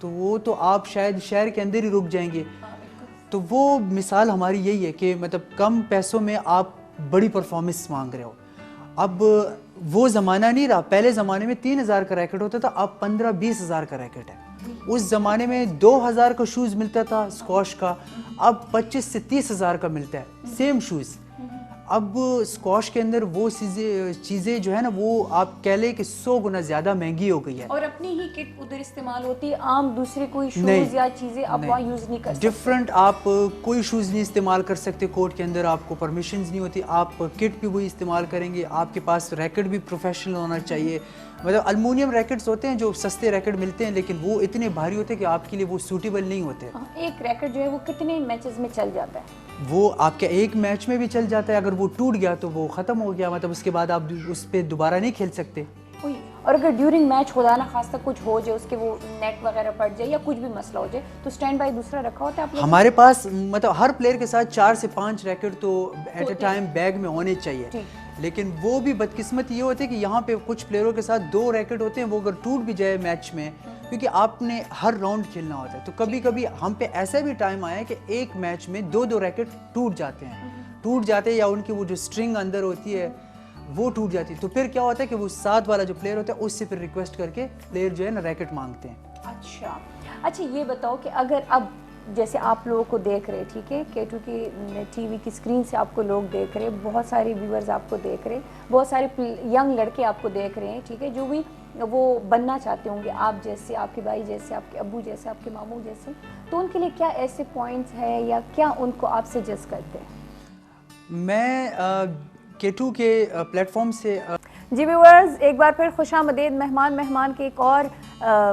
تو وہ تو آپ شاید شہر کے اندر ہی رک جائیں گے. تو وہ مثال ہماری یہی ہے کہ مطلب کم پیسوں میں آپ بڑی پرفارمنس مانگ رہے ہو. اب وہ زمانہ نہیں رہا. پہلے زمانے میں 3,000 کا ریکٹ ہوتا تھا, اب 15-20,000 کا ریکٹ ہے. اس زمانے میں 2,000 کا شوز ملتا تھا اسکواش کا, اب 25 سے 30,000 کا ملتا ہے سیم شوز. اب اسکواش کے اندر وہ چیزیں جو ہے نا وہ آپ کہہ لیں کہ 100 گنا زیادہ مہنگی ہو گئی ہے. اور اپنی ہی کٹ ادھر استعمال ہوتی ہے, عام دوسری کوئی شوز یا چیزیں آپ وہاں یوز نہیں کر سکتے. ڈفرینٹ آپ کوئی شوز نہیں استعمال کر سکتے کورٹ کے اندر, آپ کو پرمیشنز نہیں ہوتی. آپ کٹ بھی وہی استعمال کریں گے, آپ کے پاس ریکٹ بھی پروفیشنل ہونا چاہیے. مطلب المونیم ریکٹس ہوتے ہیں جو سستے ریکٹ ملتے ہیں, لیکن وہ اتنے بھاری ہوتے ہیں کہ آپ کے لیے وہ سوٹیبل نہیں ہوتے. ایک ریکٹ جو ہے وہ کتنے میچز میں چل جاتا ہے؟ وہ آپ کے ایک میچ میں بھی چل جاتا ہے. اگر وہ ٹوٹ گیا تو وہ ختم ہو گیا, مطلب اس کے بعد آپ اس پہ دوبارہ نہیں کھیل سکتے. اور اگر ڈیورنگ میچ خدا نہ خواستہ کچھ ہو جائے, اس کے وہ نیٹ وغیرہ پڑ جائے یا کچھ بھی مسئلہ ہو جائے, تو اسٹینڈ بائی دوسرا رکھا ہوتا ہے آپ لوگوں نے؟ ہمارے پاس مطلب ہر پلیئر کے ساتھ 4 سے 5 ریکٹ تو ایٹ اے ٹائم بیگ میں ہونے چاہیے. لیکن وہ بھی بدقسمت یہ ہوتی ہے کہ یہاں پہ کچھ پلیئروں کے ساتھ 2 ریکٹ ہوتے ہیں, وہ اگر ٹوٹ بھی جائے میچ میں, کیونکہ آپ نے ہر راؤنڈ کھیلنا ہوتا ہے, تو کبھی کبھی ہم پہ ایسا بھی ٹائم آیا ہے کہ ایک میچ میں 2 ریکٹ ٹوٹ جاتے ہیں یا ان کی وہ جو اسٹرنگ اندر ہوتی ہے وہ ٹوٹ جاتی ہے. تو پھر کیا ہوتا ہے کہ وہ ساتھ والا جو پلیئر ہوتا ہے اس سے پھر ریکویسٹ کر کے پلیئر جو ہے نا ریکٹ مانگتے ہیں. اچھا یہ بتاؤ کہ اگر اب جیسے آپ لوگوں کو دیکھ رہے, ٹھیک ہے, K2 کی ٹی وی کی اسکرین سے آپ کو لوگ دیکھ رہے, بہت سارے ویورز آپ کو دیکھ رہے, بہت سارے ینگ لڑکے آپ کو دیکھ رہے ہیں, ٹھیک ہے, جو بھی وہ بننا چاہتے ہوں گے آپ جیسے, آپ کے بھائی جیسے, آپ کے ابو جیسے, آپ کے ماموں جیسے, تو ان کے لیے کیا ایسے پوائنٹس ہیں یا کیا ان کو آپ سجیسٹ کرتے ہیں؟ میں K2 کے پلیٹ فارم سے جی ویورز, ایک بار پھر خوش آمدید مہمان کے ایک اور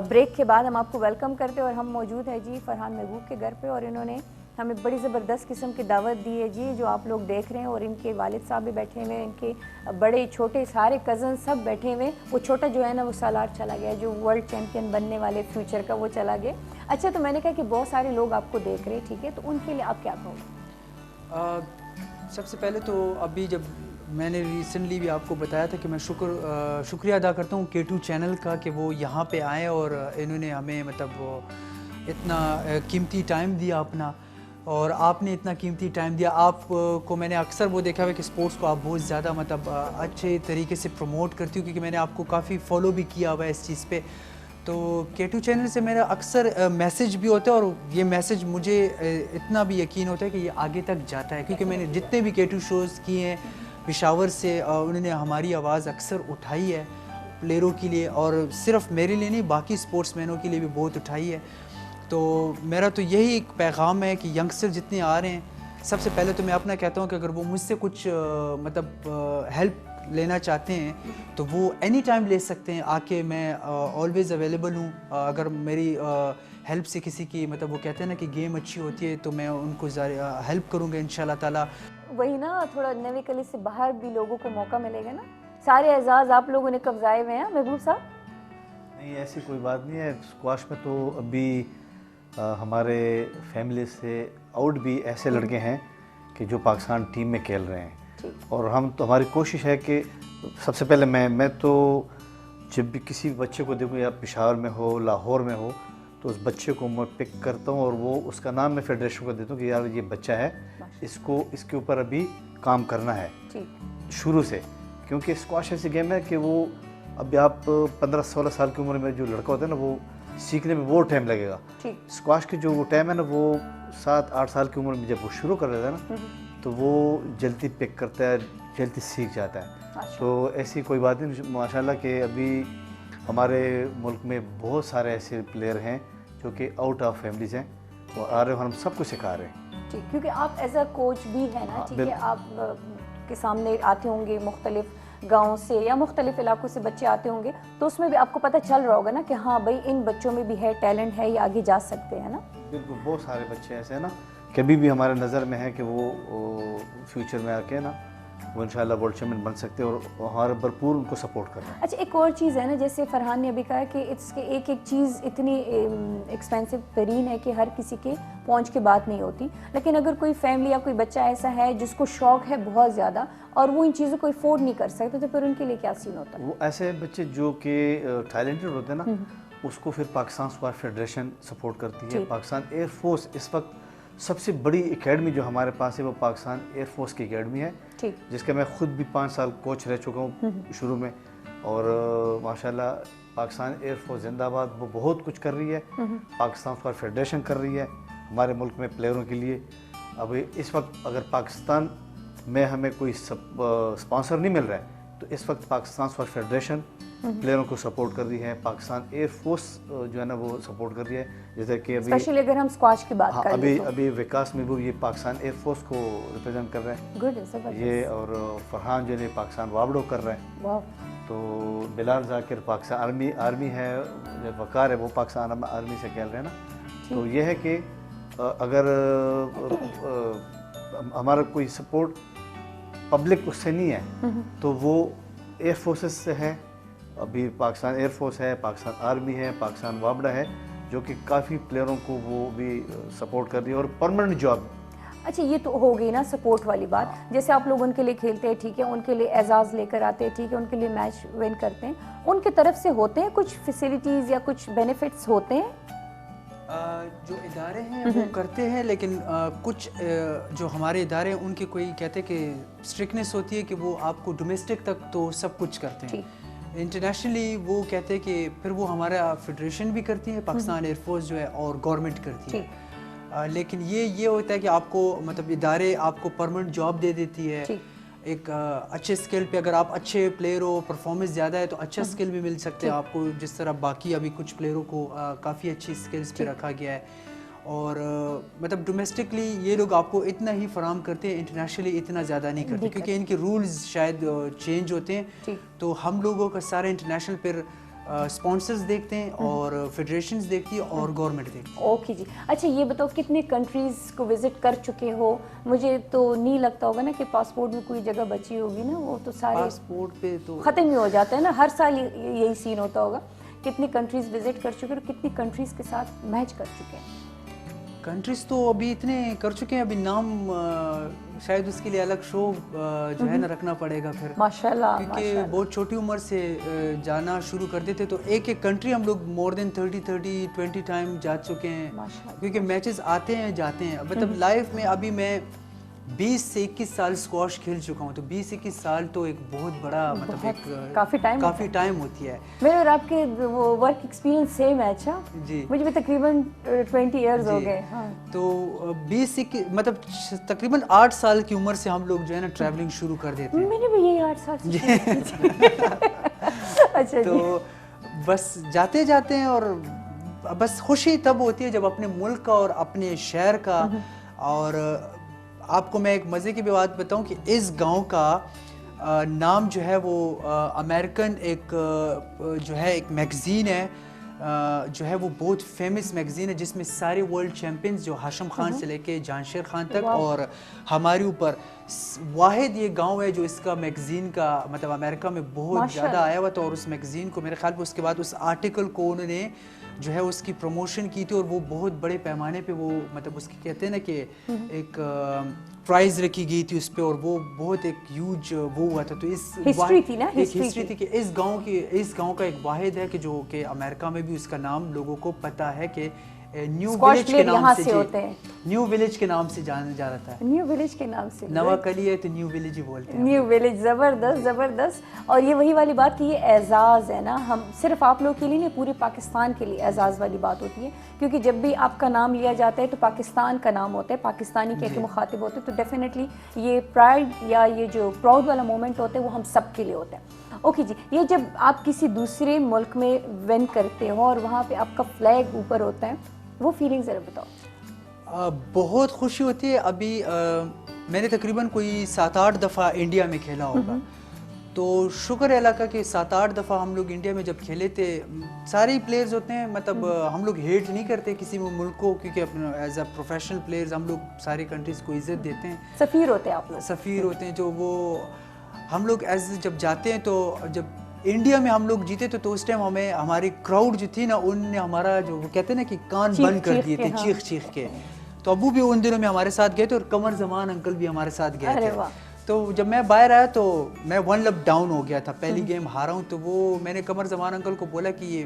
بریک کے بعد ہم آپ کو ویلکم کرتے ہیں, اور ہم موجود ہیں جی فرحان محبوب کے گھر پہ, اور انہوں نے ہمیں بڑی زبردست قسم کی دعوت دی ہے جی, جو آپ لوگ دیکھ رہے ہیں. اور ان کے والد صاحب بھی بیٹھے ہوئے ہیں, ان کے بڑے چھوٹے سارے کزن سب بیٹھے ہوئے. وہ چھوٹا جو ہے نا وہ سالار چلا گیا, جو ورلڈ چیمپئن بننے والے فیوچر کا, وہ چلا گیا. اچھا, تو میں نے کہا کہ بہت سارے لوگ آپ کو دیکھ رہے ہیں, ٹھیک ہے, تو ان کے لیے آپ کیا کہو گے؟ سب سے پہلے تو ابھی جب میں نے ریسنٹلی بھی آپ کو بتایا تھا کہ میں شکریہ ادا کرتا ہوں K2 چینل کا کہ وہ یہاں پہ آئے اور انہوں نے ہمیں مطلب وہ اتنا قیمتی ٹائم دیا اپنا, اور آپ نے اتنا قیمتی ٹائم دیا. آپ کو میں نے اکثر وہ دیکھا ہے کہ اسپورٹس کو آپ بہت زیادہ مطلب اچھے طریقے سے پروموٹ کرتی ہوں, کیونکہ میں نے آپ کو کافی فالو بھی کیا ہوا ہے اس چیز پہ. تو K2 چینل سے میرا اکثر میسج بھی ہوتا ہے, اور یہ میسج مجھے اتنا بھی یقین ہوتا ہے کہ یہ آگے تک جاتا ہے, کیونکہ میں نے جتنے بھی K2 شوز کیے ہیں پشاور سے, انہوں نے ہماری آواز اکثر اٹھائی ہے پلیئروں کے لیے, اور صرف میرے لیے نہیں باقی اسپورٹس مینوں کے لیے بھی بہت اٹھائی ہے. تو میرا تو یہی ایک پیغام ہے کہ ینگسٹر جتنے آ رہے ہیں, سب سے پہلے تو میں اپنا کہتا ہوں کہ اگر وہ مجھ سے کچھ مطلب ہیلپ لینا چاہتے ہیں تو وہ اینی ٹائم لے سکتے ہیں آ کے. میں آلویز اویلیبل ہوں. اگر میری ہیلپ سے کسی کی مطلب وہ کہتے ہیں نا کہ گیم اچھی ہوتی ہے, تو میں ان کو ہیلپ کروں گا انشاءاللہ تعالیٰ. وہی نا, تھوڑا نوی کلی سے باہر بھی لوگوں کو موقع ملے گا نا. سارے اعزاز آپ لوگوں نے قبضائے ہوئے ہیں محبوب صاحب. نہیں, ایسی کوئی بات نہیں ہے. اسکواش میں تو ابھی ہمارے فیملی سے آؤٹ بھی ایسے لڑکے ہیں کہ جو پاکستان ٹیم میں کھیل رہے ہیں, اور ہم تو ہماری کوشش ہے کہ سب سے پہلے میں تو جب بھی کسی بچے کو دیکھوں, یا پشاور میں ہو لاہور میں ہو, تو اس بچے کو میں پک کرتا ہوں اور وہ اس کا نام میں فیڈریشن کو دیتا ہوں کہ یار یہ بچہ ہے, اس کے اوپر ابھی کام کرنا ہے شروع سے. کیونکہ اسکواش ایسی گیم ہے کہ وہ ابھی آپ 15-16 سال کی عمر میں جو لڑکا ہوتا ہے نا, وہ سیکھنے میں بہت ٹائم لگے گا. اسکواش کی جو وہ ٹائم ہے نا, وہ 7-8 سال کی عمر میں جب وہ شروع کر لیتا ہے نا, تو وہ جلدی پک کرتا ہے, جلدی سیکھ جاتا ہے. تو ایسی کوئی بات نہیں ماشاءاللہ کہ ابھی ہمارے ملک میں بہت سارے ایسے پلیئر ہیں جو کہ آؤٹ آف فیملیز ہیں, اور آ رہے ہیں, ہم سب کو سکھا رہے ہیں. کیونکہ آپ ایز اے کوچ بھی ہیں نا, ٹھیک ہے, آپ کے سامنے آتے ہوں گے مختلف گاؤں سے یا مختلف علاقوں سے بچے آتے ہوں گے, تو اس میں بھی آپ کو پتہ چل رہا ہوگا نا کہ ہاں بھائی ان بچوں میں بھی ہے ٹیلنٹ ہے, یہ آگے جا سکتے ہیں نا. بالکل, بہت سارے بچے ایسے ہیں نا کہ ابھی بھی ہمارے نظر میں ہے کہ وہ فیوچر میں آ کے نا وہ انشاءاللہ ورلڈ چیمپئن بن سکتے ہیں, اور ہمارا بھرپور ان کو سپورٹ کرنا ہے. اچھا, ایک اور چیز ہے نا, جیسے فرحان نے ابھی کہا کہ اس کے ایک چیز اتنی ایکسپینسو ترین ہے کہ ہر کسی کے پہنچ کے بات نہیں ہوتی. لیکن اگر کوئی فیملی یا کوئی بچہ ایسا ہے جس کو شوق ہے بہت زیادہ اور وہ ان چیزوں کو افورڈ نہیں کر سکتے, تو پھر ان کے لیے کیا سین ہوتا ہے؟ وہ ایسے بچے جو کہ ٹیلنٹڈ ہوتے ہیں نا, اس کو پھر پاکستان اسکواش فیڈریشن سپورٹ کرتی ہے. ٹھیک. پاکستان ایئر فورس اس وقت سب سے بڑی اکیڈمی جو ہمارے پاس ہے وہ پاکستان ایئر فورس کی اکیڈمی ہے, ٹھیک. جس کا میں خود بھی 5 سال کوچ رہ چکا ہوں شروع میں. اور ماشاءاللہ پاکستان ایئر فورس زندہ آباد, وہ بہت کچھ کر رہی ہے. پاکستان اسکواش فیڈریشن کر رہی ہے ہمارے ملک میں پلیئروں کے لیے. ابھی اس وقت اگر پاکستان میں ہمیں کوئی اسپانسر نہیں مل رہا ہے تو اس وقت پاکستان اسکواش فیڈریشن پلیئروں کو سپورٹ کر رہی ہے. پاکستان ایئر فورس جو ہے نا وہ سپورٹ کر رہی ہے. جیسے کہ ابھی اسپیشلی اگر ہم اسکواش کی بات کریں ابھی وکاس محبوب یہ پاکستان ایئر فورس کو ریپرزینٹ کر رہے ہیں. گڈ. یہ اور فرحان جو ہے پاکستان وابڈو کر رہے ہیں. واو. تو بلال ذاکر پاکستان آرمی ہے, وقار ہے وہ پاکستان آرمی سے کھیل رہے ہیں نا. تو یہ ہے کہ اگر ہمارا کوئی سپورٹ پبلک اس سے نہیں ہے تو وہ ایئر فورسز سے ہے. ابھی پاکستان ایئر فورس ہے, پاکستان آرمی ہے, پاکستان وابڈا ہے, جو کہ کافی پلیئروں کو وہ بھی سپورٹ کر رہی ہے اور پرماننٹ جاب. اچھا یہ تو ہو گئی نا سپورٹ والی بات. جیسے آپ لوگ ان کے لیے کھیلتے ہیں, ٹھیک ہے, ان کے لیے اعزاز لے کر آتے ہیں, ٹھیک ہے, ان کے لیے میچ ون کرتے ہیں, ان کی طرف سے ہوتے ہیں کچھ فیسلٹیز یا کچھ بینیفٹس ہوتے ہیں؟ جو ادارے ہیں وہ کرتے ہیں, لیکن کچھ جو ہمارے ادارے ہیں ان کے کوئی کہتے ہیں کہ اسٹرکٹنیس ہوتی ہے کہ وہ آپ کو ڈومیسٹک تک تو سب کچھ کرتے ہیں. انٹرنیشنلی وہ کہتے ہیں کہ پھر وہ ہمارا فیڈریشن بھی کرتی ہے, پاکستان ایئر فورس جو ہے, اور گورنمنٹ کرتی ہے. لیکن یہ ہوتا ہے کہ آپ کو مطلب ادارے آپ کو پرماننٹ جاب دے دیتی ہے. ایک اچھے اسکل پہ اگر آپ اچھے پلیئر ہو, پرفارمنس زیادہ ہے تو اچھا اسکل بھی مل سکتے ہیں آپ کو, جس طرح باقی ابھی کچھ پلیئروں کو کافی اچھی اسکلس پہ رکھا گیا ہے. اور مطلب ڈومیسٹکلی یہ لوگ آپ کو اتنا ہی فراہم کرتے ہیں, انٹرنیشنلی اتنا زیادہ نہیں کرتے کیونکہ ان کے رولز شاید چینج ہوتے ہیں. تو ہم لوگوں کا سارے انٹرنیشنل پھر اسپانسرز دیکھتے ہیں اور فیڈریشنز دیکھتی ہے اور گورنمنٹ دیکھتی ہے. اوکے جی. اچھا یہ بتاؤ کتنے کنٹریز کو وزٹ کر چکے ہو؟ مجھے تو نہیں لگتا ہوگا نا کہ پاسپورٹ میں کوئی جگہ بچی ہوگی نا, وہ تو سارے پاسپورٹ پہ تو ختم ہی ہو جاتا ہے نا, ہر سال یہی سین ہوتا ہوگا. کتنی کنٹریز وزٹ کر چکے اور کتنی کنٹریز کے ساتھ میچ کر چکے ہیں؟ کنٹریز تو ابھی اتنے کر چکے ہیں, ابھی نام شاید اس کے لیے الگ شو جو ہے نا رکھنا پڑے گا پھر, ماشاءاللہ, کیونکہ بہت چھوٹی عمر سے جانا شروع کر دیتے تو ایک کنٹری ہم لوگ مور دین 20 ٹائم جا چکے ہیں, کیونکہ میچز آتے ہیں جاتے ہیں. مطلب لائف میں ابھی میں 20 سے 21 سال اسکواش کھیل چکا ہوں, تو 20-21 سال تو ایک بہت بڑا مطلب ایک کافی ٹائم ہوتی ہے. میرے اور آپ کے ورک ایکسپیرینس سیم ہے. اچھا جی, مجھے بھی تقریباً 20 ایئرز ہو گئے. تو 20 مطلب تقریباً 8 سال کی عمر سے ہم لوگ جو ہے نا ٹریولنگ شروع کر دیتے ہیں. میں نے بھی یہی 8 سال سے. اچھا تو بس جاتے جاتے ہیں, اور بس خوشی تب ہوتی ہے جب اپنے ملک کا اور اپنے شہر کا. اور آپ کو میں ایک مزے کی بھی بات بتاؤں کہ اس گاؤں کا نام جو ہے وہ امریکن ایک جو ہے ایک میگزین ہے جو ہے وہ بہت فیمس میگزین ہے, جس میں سارے ورلڈ چیمپئنز جو ہاشم خان سے لے کے جہانشیر خان تک اور ہمارے اوپر, واحد یہ گاؤں ہے جو اس کا میگزین کا مطلب امریکہ میں بہت زیادہ آیا ہوا تھا. اور اس میگزین کو میرے خیال میں اس کے بعد اس آرٹیکل کو انہوں نے جو ہے اس کی پروموشن کی تھی, اور وہ بہت بڑے پیمانے پہ وہ مطلب اس کی کہتے ہیں نا کہ ایک پرائز رکھی گئی تھی اس پہ, اور وہ بہت ایک ہیوج وہ ہوا تھا. تو اس ہسٹری تھی نا, ہسٹری تھی کہ اس گاؤں کا ایک واحد ہے کہ جو کہ امریکہ میں بھی اس کا نام لوگوں کو پتہ ہے کہ نیو ولیج کے نام سے, نیو ولیج کے نام سے جانا جاتا ہے. نیو ولیج کے نام سے نوا کلی ہے تو نیو ولیج ہی بولتے ہیں. نیو ولیج, زبردست زبردست. اور یہ وہی والی بات کہ یہ اعزاز ہے نا, ہم صرف آپ لوگ کے لیے نہیں پورے پاکستان کے لیے اعزاز والی بات ہوتی ہے, کیونکہ جب بھی آپ کا نام لیا جاتا ہے تو پاکستان کا نام ہوتا ہے, پاکستانی کہہ کے مخاطب ہوتے ہیں, تو ڈیفینیٹلی یہ پرائڈ یا یہ جو پراؤڈ والا مومنٹ ہوتا ہے وہ ہم سب کے لیے ہوتا ہے. اوکے جی, یہ جب آپ کسی دوسرے ملک میں ون کرتے ہو اور وہاں پہ آپ کا فلیگ اوپر ہوتا ہے, وہ فیلنگ ذرا بتاؤ. بہت خوشی ہوتی ہے. ابھی میں نے تقریباً کوئی 7-8 دفعہ انڈیا میں کھیلا ہوگا, تو شکر ہے اللہ کا کہ 7-8 دفعہ ہم لوگ انڈیا میں جب کھیلے تھے, سارے ہی پلیئرز ہوتے ہیں, مطلب ہم لوگ ہیٹ نہیں کرتے کسی ملک کو, کیونکہ اپنا ایز اے پروفیشنل پلیئرز ہم لوگ ساری کنٹریز کو عزت دیتے ہیں. سفیر ہوتے ہیں آپ لوگ, سفیر ہوتے ہیں جو وہ ہم لوگ ایز جب جاتے ہیں. تو جب انڈیا میں ہم لوگ جیتے تو اس ٹائم ہمیں ہماری کراؤڈ جو تھی نا, ان نے ہمارا جو وہ کہتے ہیں نا کہ کان بند کر دیے تھے چیخ چیخ کے. تو ابو بھی ان دنوں میں ہمارے ساتھ گئے تھے, اور قمر زمان انکل بھی ہمارے ساتھ گئے تھے. تو جب میں باہر آیا تو میں 1 لپ ڈاؤن ہو گیا تھا, پہلی گیم ہارا ہوں. تو وہ میں نے قمر زمان انکل کو بولا کہ یہ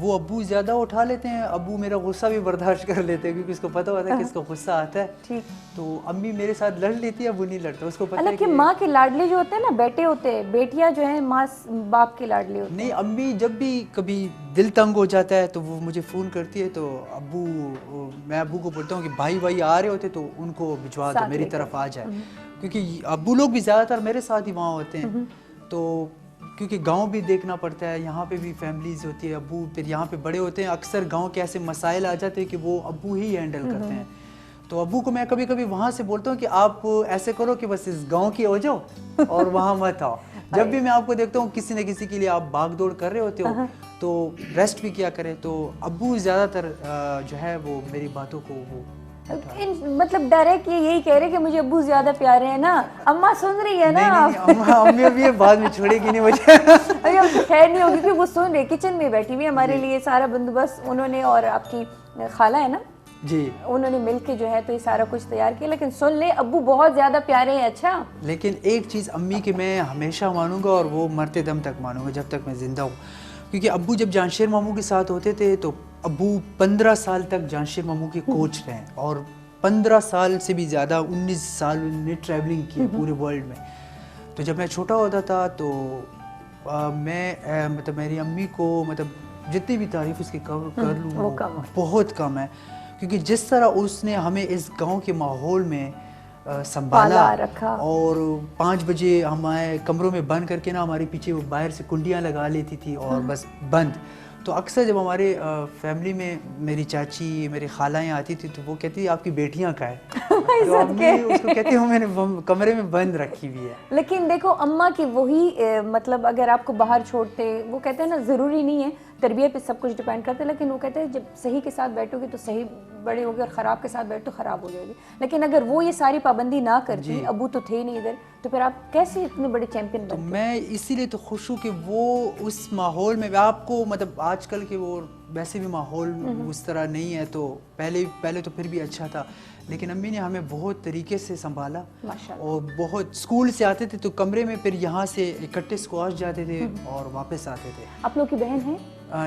وہ ابو زیادہ اٹھا لیتے ہیں. ابو میرا غصہ بھی برداشت کر لیتے ہیں کیونکہ اس کو پتہ ہوتا ہے کہ اس کو غصہ آتا ہے. ٹھیک. تو امی میرے ساتھ لڑ لیتی ہے, ابو نہیں لڑتا, اس کو پتہ ہے حالانکہ ماں کے لاڈلے جو ہوتے ہیں نا بیٹے ہوتے ہیں, بیٹیاں جو ہیں ماں باپ کے لاڈلے ہوتے ہیں. نہیں, امی جب بھی کبھی دل تنگ ہو جاتا ہے تو وہ مجھے فون کرتی ہے, تو میں ابو کو بولتا ہوں کہ بھائی آ رہے ہوتے تو ان کو بھجوا دو, میری طرف آ جائے, کیونکہ ابو لوگ بھی زیادہ تر میرے ساتھ ہی وہاں ہوتے ہیں. تو کیونکہ گاؤں بھی دیکھنا پڑتا ہے, یہاں پہ بھی فیملیز ہوتی ہے, ابو پھر یہاں پہ بڑے ہوتے ہیں, اکثر گاؤں کے ایسے مسائل آ جاتے ہیں کہ وہ ابو ہی ہینڈل کرتے ہیں. تو ابو کو میں کبھی کبھی وہاں سے بولتا ہوں کہ آپ ایسے کرو کہ بس اس گاؤں کی ہو جاؤ اور وہاں مت آؤ. جب بھی میں آپ کو دیکھتا ہوں کسی نہ کسی کے لیے آپ بھاگ دوڑ کر رہے ہوتے ہو تو ریسٹ بھی کیا کرے. تو ابو زیادہ تر جو ہے وہ میری باتوں کو وہ مطلب ڈائریکٹ یہی کہہ رہے کہ مجھے ابو زیادہ پیارے ہیں نا. اماں سن رہی ہے نا, امی ابھی بعد میں چھوڑے گی نہیں مجھے. ابھی اب تو خیر نہیں ہوگی کہ وہ سن رہے, کچن میں بیٹھی ہوئی ہمارے لیے سارا بندوبست انہوں نے, اور آپ کی خالہ ہے نا جی, انہوں نے مل کے جو ہے تو یہ سارا کچھ تیار کیا. لیکن سن لے ابو بہت زیادہ پیارے ہیں. اچھا, لیکن ایک چیز امی کی میں ہمیشہ مانوں گا اور وہ مرتے دم تک مانوں گا جب تک میں زندہ ہوں, کیونکہ ابو جب جانشیر ماموں کے ساتھ ہوتے تھے تو ابو 15 سال تک جانشیر ماموں کے کوچ رہے, اور 15 سال سے بھی زیادہ 19 سال نے ٹریولنگ کی ہے پورے ورلڈ میں. تو جب میں چھوٹا ہوتا تھا تو میں مطلب میری امی کو مطلب جتنی بھی تعریف اس کی کر لوں بہت کم ہے, کیونکہ جس طرح اس نے ہمیں اس گاؤں کے ماحول میں سنبھالا رکھا, اور 5 بجے ہمارے کمروں میں بند کر کے نا ہمارے پیچھے وہ باہر سے کنڈیاں لگا لیتی تھی اور بس بند. تو اکثر جب ہمارے فیملی میں میری چاچی میری خالائیں آتی تھی تو وہ کہتی آپ کی بیٹیاں کا ہے, تو امی اس کو کہتی ہوں میں نے کمرے میں بند رکھی ہوئی ہے. لیکن دیکھو اماں کی وہی مطلب اگر آپ کو باہر چھوڑتے, وہ کہتے ہیں نا ضروری نہیں ہے تربیت پہ سب کچھ ڈیپینڈ کرتے, لیکن وہ کہتے ہیں جب صحیح کے ساتھ بیٹھو گے تو صحیح بڑے ہوگے اور خراب کے ساتھ بیٹھو تو خراب ہو جائے گی. لیکن اگر وہ یہ ساری پابندی نہ کرتی, ابو تو تھے نہیں ادھر, تو پھر آپ کیسے اتنے بڑے چیمپئن بنتے؟ میں اسی لیے تو خوش ہوں کہ وہ اس ماحول میں آپ کو مطلب آج کل کے وہ ویسے بھی ماحول اس طرح نہیں ہے, تو پہلے تو پھر بھی اچھا تھا, لیکن امی نے ہمیں بہت طریقے سے سنبھالا اور بہت اسکول سے آتے تھے تو کمرے میں پھر یہاں سے اکٹھے اسکواش جاتے تھے اور واپس آتے تھے. آپ لوگ کی بہن ہے؟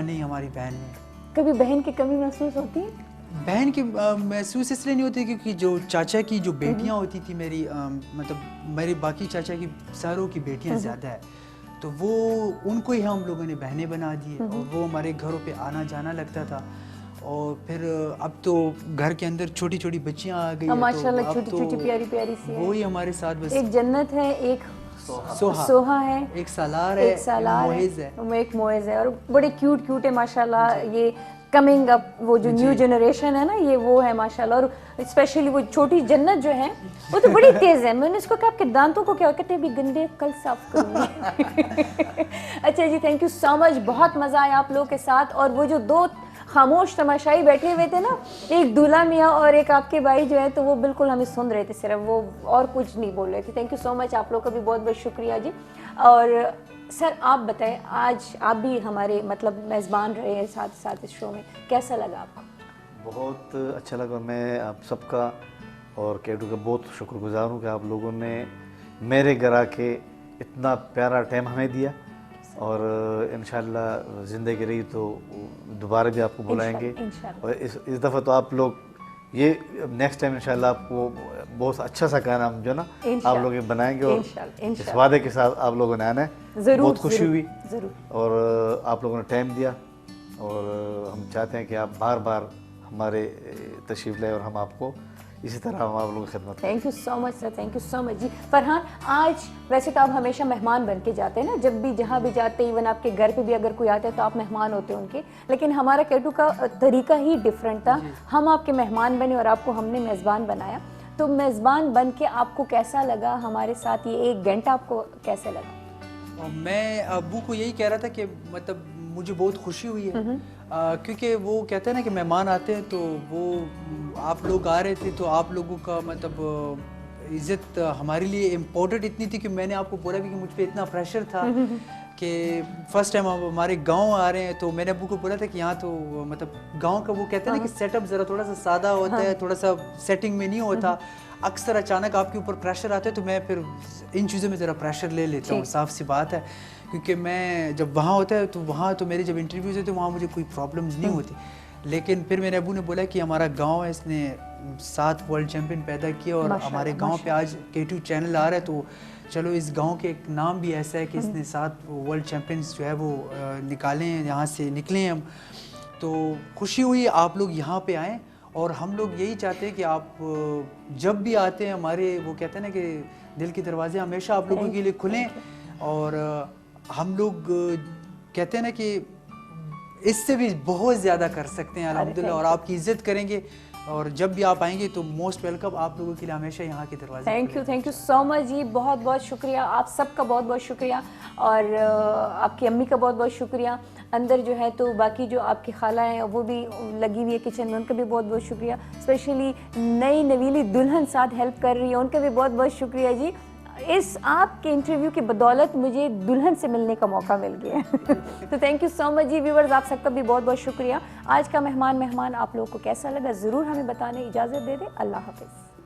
نہیں, ہماری بہن نہیں. کبھی بہن کی کمی محسوس ہوتی ہے؟ بہن کی محسوس اس لیے نہیں ہوتی کیونکہ جو چاچا کی جو بیٹیاں ہوتی تھی میری مطلب میری باقی چاچا کی ساروں کی بیٹیاں زیادہ ہے, تو وہ ان کو ہی ہم لوگوں نے بہنیں بنا دی اور وہ ہمارے گھروں پہ آنا جانا لگتا تھا. اور پھر اب تو گھر کے اندر چھوٹی چھوٹی بچیاں آ گئی ہیں, ماشاءاللہ چھوٹی چھوٹی پیاری پیاری سی ہیں, وہی ہمارے ساتھ بس ایک جنت ہے, ایک سوہا ہے, ایک سالار ہے, ایک موئز ہے, اور بڑے کیوٹ ہے ماشاءاللہ. یہ کمنگ اپ وہ جو نیو جنریشن ہے نا یہ وہ ہے ماشاءاللہ. اور اسپیشلی وہ چھوٹی جنت جو ہے وہ تو بڑی تیز ہے. میں نے اس کو کہا کہ دانتوں کو کیا کہتے ہیں بھی گندے, کل صاف کروں گی. اچھا جی, تھینک یو سو مچ, بہت مزہ آیا آپ لوگوں کے ساتھ. اور وہ جو 2 خاموش تماشائی بیٹھے ہوئے تھے نا, ایک دولہا میاں اور ایک آپ کے بھائی جو ہے, تو وہ بالکل ہمیں سن رہے تھے صرف, وہ اور کچھ نہیں بول رہے تھے. تھینک یو سو مچ, آپ لوگ کا بھی بہت بہت شکریہ جی. اور سر آپ بتائیں, آج آپ بھی ہمارے مطلب میزبان رہے ہیں ساتھ اس شو میں, کیسا لگا آپ کو؟ بہت اچھا لگا. میں آپ سب کا اور کیٹو کا بہت شکر گزار ہوں کہ آپ لوگوں نے میرے گھر آ کے اتنا پیارا ٹائم ہمیں دیا, اور انشاءاللہ زندگی رہی تو دوبارہ بھی آپ کو بلائیں گے. اور اس دفعہ تو آپ لوگ یہ نیکسٹ ٹائم انشاءاللہ آپ کو بہت اچھا سا گانا جو نا آپ لوگ بنائیں گے, اور اس وعدے کے ساتھ آپ لوگوں نے آنا ہے. بہت خوشی ہوئی اور آپ لوگوں نے ٹائم دیا, اور ہم چاہتے ہیں کہ آپ بار بار ہمارے تشریف لائیں اور ہم آپ کو اسی طرح ہم آپ لوگوں کی خدمت. Thank you so much sir, thank you so much جی. فرحان, آج ویسے تو آپ ہمیشہ مہمان بن کے جاتے ہیں نا, جب بھی جہاں بھی جاتے, ایون آپ کے گھر پہ بھی اگر کوئی آتے تو آپ مہمان ہوتے ان کے, لیکن ہمارا کیٹو کا طریقہ ہی ڈفرینٹ تھا. ہم آپ کے مہمان بنے اور آپ کو ہم نے میزبان بنایا. تو میزبان بن کے آپ کو کیسا لگا ہمارے ساتھ یہ 1 گھنٹہ, آپ کو کیسا لگا؟ میں ابو کو یہی کہہ رہا تھا کہ مطلب مجھے بہت خوشی ہوئی ہے, کیونکہ وہ کہتے ہیں نا کہ مہمان آتے ہیں تو وہ آپ لوگ آ رہے تھے تو آپ لوگوں کا مطلب عزت ہمارے لیے امپورٹنٹ اتنی تھی کہ میں نے آپ کو بولا بھی کہ مجھ پہ اتنا پریشر تھا کہ فرسٹ ٹائم آپ ہمارے گاؤں آ رہے ہیں. تو میں نے ابو کو بولا تھا کہ یہاں تو مطلب گاؤں کا وہ کہتے ہیں نا کہ سیٹ اپ ذرا تھوڑا سا سادہ ہوتا ہے, تھوڑا سا سیٹنگ میں نہیں ہوتا. اکثر اچانک آپ کے اوپر پریشر آتا ہے تو میں پھر ان چیزوں میں ذرا پریشر لے لیتا ہوں, صاف سی بات ہے, کیونکہ میں جب وہاں ہوتا ہے تو وہاں تو میرے جب انٹرویوز ہوتے ہیں وہاں مجھے کوئی پرابلمز نہیں ہوتی. لیکن پھر میرے ابو نے بولا کہ ہمارا گاؤں ہے, اس نے 7 ورلڈ چیمپئن پیدا کیا اور ہمارے گاؤں پہ آج K2 چینل آ رہا ہے, تو چلو اس گاؤں کے ایک نام بھی ایسا ہے کہ اس نے 7 ورلڈ چیمپئنز جو ہے وہ نکالے ہیں, یہاں سے نکلے ہیں ہم. تو خوشی ہوئی آپ لوگ یہاں پہ آئیں, اور ہم لوگ یہی چاہتے ہیں کہ آپ جب بھی آتے ہیں ہمارے, وہ کہتے ہیں نا کہ دل کے دروازے ہمیشہ آپ لوگوں کے لیے کھلیں, اور ہم لوگ کہتے ہیں نا کہ اس سے بھی بہت زیادہ کر سکتے ہیں الحمدللہ, اور آپ کی عزت کریں گے, اور جب بھی آپ آئیں گے تو موسٹ ویلکم, آپ لوگوں کے لیے ہمیشہ یہاں کے دروازے. تھینک یو سو مچ جی, بہت بہت شکریہ, آپ سب کا بہت بہت شکریہ, اور آپ کی امی کا بہت بہت شکریہ. اندر جو ہے تو باقی جو آپ کی خالہ ہیں وہ بھی لگی ہوئی ہے کچن میں, ان کا بھی بہت بہت شکریہ. اسپیشلی نئی نویلی دلہن ساتھ ہیلپ کر رہی ہے, ان کا بھی بہت بہت شکریہ جی. اس آپ کے انٹرویو کی بدولت مجھے دلہن سے ملنے کا موقع مل گیا. تو تھینک یو سو مچ جی. ویورز آپ سب کا بھی بہت بہت شکریہ. آج کا مہمان آپ لوگوں کو کیسا لگا ضرور ہمیں بتانے, اجازت دے دیں. اللہ حافظ.